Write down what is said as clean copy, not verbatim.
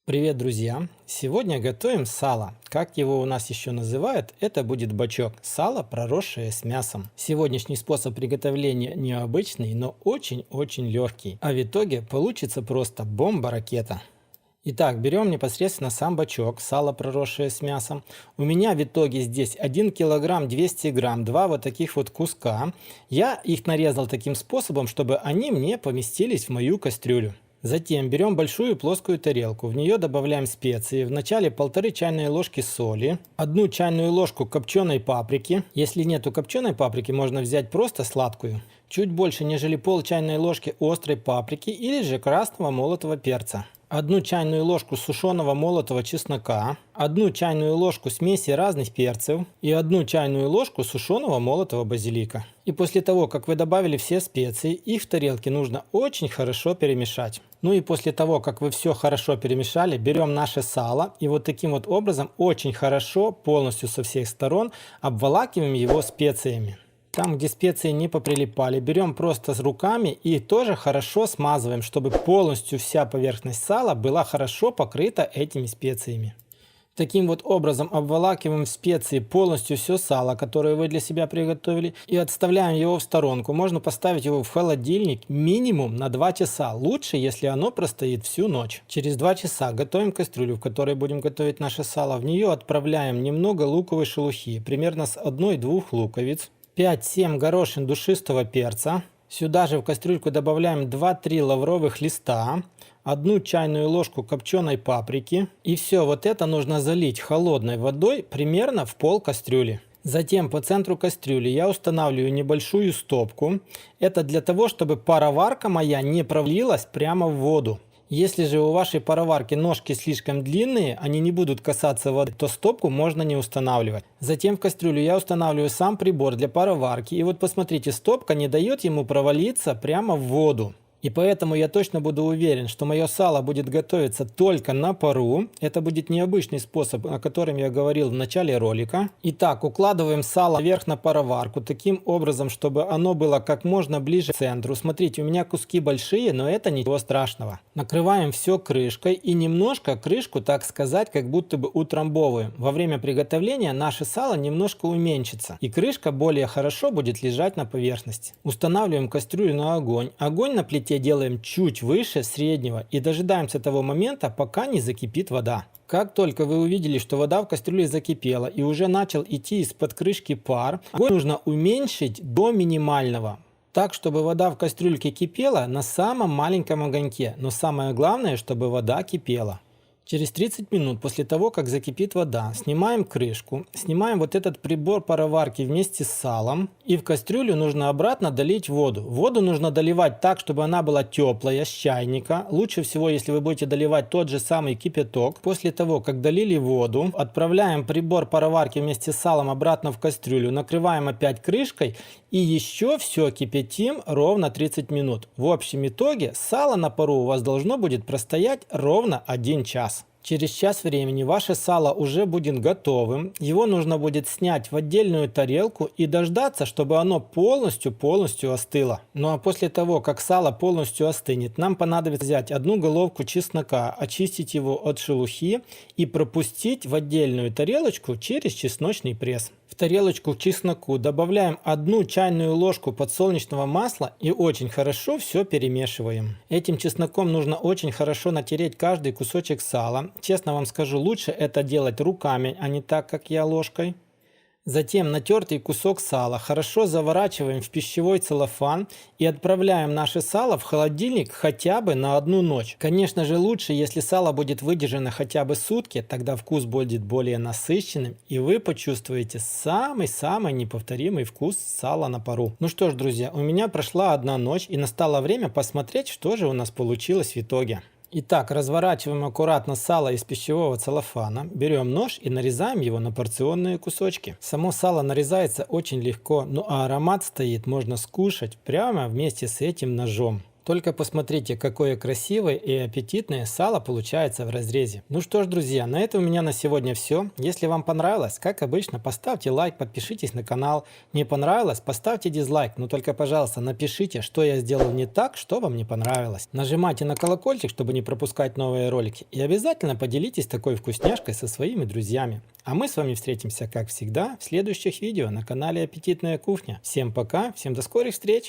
Привет, друзья! Сегодня готовим сало. Как его у нас еще называют, это будет бачок. Сало, проросшее с мясом. Сегодняшний способ приготовления необычный, но очень-очень легкий. А в итоге получится просто бомба-ракета. Итак, берем непосредственно сам бачок, сало, проросшее с мясом. У меня в итоге здесь 1 килограмм 200 грамм, два вот таких вот куска. Я их нарезал таким способом, чтобы они мне поместились в мою кастрюлю. Затем берем большую плоскую тарелку, в нее добавляем специи, вначале 1,5 чайной ложки соли, 1 чайную ложку копченой паприки, если нету копченой паприки, можно взять просто сладкую, чуть больше, нежели пол чайной ложки острой паприки или же красного молотого перца. 1 чайную ложку сушеного молотого чеснока, 1 чайную ложку смеси разных перцев и 1 чайную ложку сушеного молотого базилика. И после того, как вы добавили все специи, их в тарелке нужно очень хорошо перемешать. Ну и после того, как вы все хорошо перемешали, берем наше сало и вот таким вот образом очень хорошо, полностью со всех сторон обволакиваем его специями. Там, где специи не поприлипали, берем просто с руками и тоже хорошо смазываем, чтобы полностью вся поверхность сала была хорошо покрыта этими специями. Таким вот образом обволакиваем в специи полностью все сало, которое вы для себя приготовили, и отставляем его в сторонку. Можно поставить его в холодильник минимум на 2 часа. Лучше, если оно простоит всю ночь. Через 2 часа готовим кастрюлю, в которой будем готовить наше сало. В нее отправляем немного луковой шелухи, примерно с 1-2 луковиц. 5-7 горошин душистого перца. Сюда же в кастрюльку добавляем 2-3 лавровых листа, 1 чайную ложку копченой паприки. И все вот это нужно залить холодной водой примерно в пол кастрюли. Затем по центру кастрюли я устанавливаю небольшую стопку. Это для того, чтобы пароварка моя не провалилась прямо в воду. Если же у вашей пароварки ножки слишком длинные, они не будут касаться воды, то стопку можно не устанавливать. Затем в кастрюлю я устанавливаю сам прибор для пароварки. И вот посмотрите, стопка не дает ему провалиться прямо в воду. И поэтому я точно буду уверен, что мое сало будет готовиться только на пару. Это будет необычный способ, о котором я говорил в начале ролика. Итак, укладываем сало вверх на пароварку, таким образом, чтобы оно было как можно ближе к центру. Смотрите, у меня куски большие, но это ничего страшного. Накрываем все крышкой и немножко крышку, так сказать, как будто бы утрамбовываем. Во время приготовления наше сало немножко уменьшится, и крышка более хорошо будет лежать на поверхности. Устанавливаем кастрюлю на огонь. Огонь на плите делаем чуть выше среднего и дожидаемся того момента, пока не закипит вода. Как только вы увидели, что вода в кастрюле закипела и уже начал идти из-под крышки пар, огонь нужно уменьшить до минимального. Так, чтобы вода в кастрюльке кипела на самом маленьком огоньке, но самое главное, чтобы вода кипела. Через 30 минут после того, как закипит вода, снимаем крышку, снимаем вот этот прибор пароварки вместе с салом, и в кастрюлю нужно обратно долить воду. Воду нужно доливать так, чтобы она была теплая, с чайника. Лучше всего, если вы будете доливать тот же самый кипяток. После того, как долили воду, отправляем прибор пароварки вместе с салом обратно в кастрюлю, накрываем опять крышкой и еще все кипятим ровно 30 минут. В общем итоге сало на пару у вас должно будет простоять ровно 1 час. Через час времени ваше сало уже будет готовым. Его нужно будет снять в отдельную тарелку и дождаться, чтобы оно полностью остыло. Ну а после того, как сало полностью остынет, нам понадобится взять 1 головку чеснока, очистить его от шелухи и пропустить в отдельную тарелочку через чесночный пресс. В тарелочку к чесноку добавляем 1 чайную ложку подсолнечного масла и очень хорошо все перемешиваем. Этим чесноком нужно очень хорошо натереть каждый кусочек сала. Честно вам скажу, лучше это делать руками, а не так, как я, ложкой. Затем натертый кусок сала хорошо заворачиваем в пищевой целлофан и отправляем наше сало в холодильник хотя бы на 1 ночь. Конечно же, лучше, если сало будет выдержано хотя бы сутки, тогда вкус будет более насыщенным и вы почувствуете самый-самый неповторимый вкус сала на пару. Ну что ж, друзья, у меня прошла 1 ночь и настало время посмотреть, что же у нас получилось в итоге. Итак, разворачиваем аккуратно сало из пищевого целлофана, берем нож и нарезаем его на порционные кусочки. Само сало нарезается очень легко, ну а аромат стоит, можно скушать прямо вместе с этим ножом. Только посмотрите, какое красивое и аппетитное сало получается в разрезе. Ну что ж, друзья, на этом у меня на сегодня все. Если вам понравилось, как обычно, поставьте лайк, подпишитесь на канал. Не понравилось, поставьте дизлайк, но только, пожалуйста, напишите, что я сделал не так, что вам не понравилось. Нажимайте на колокольчик, чтобы не пропускать новые ролики. И обязательно поделитесь такой вкусняшкой со своими друзьями. А мы с вами встретимся, как всегда, в следующих видео на канале Аппетитная кухня. Всем пока, всем до скорых встреч!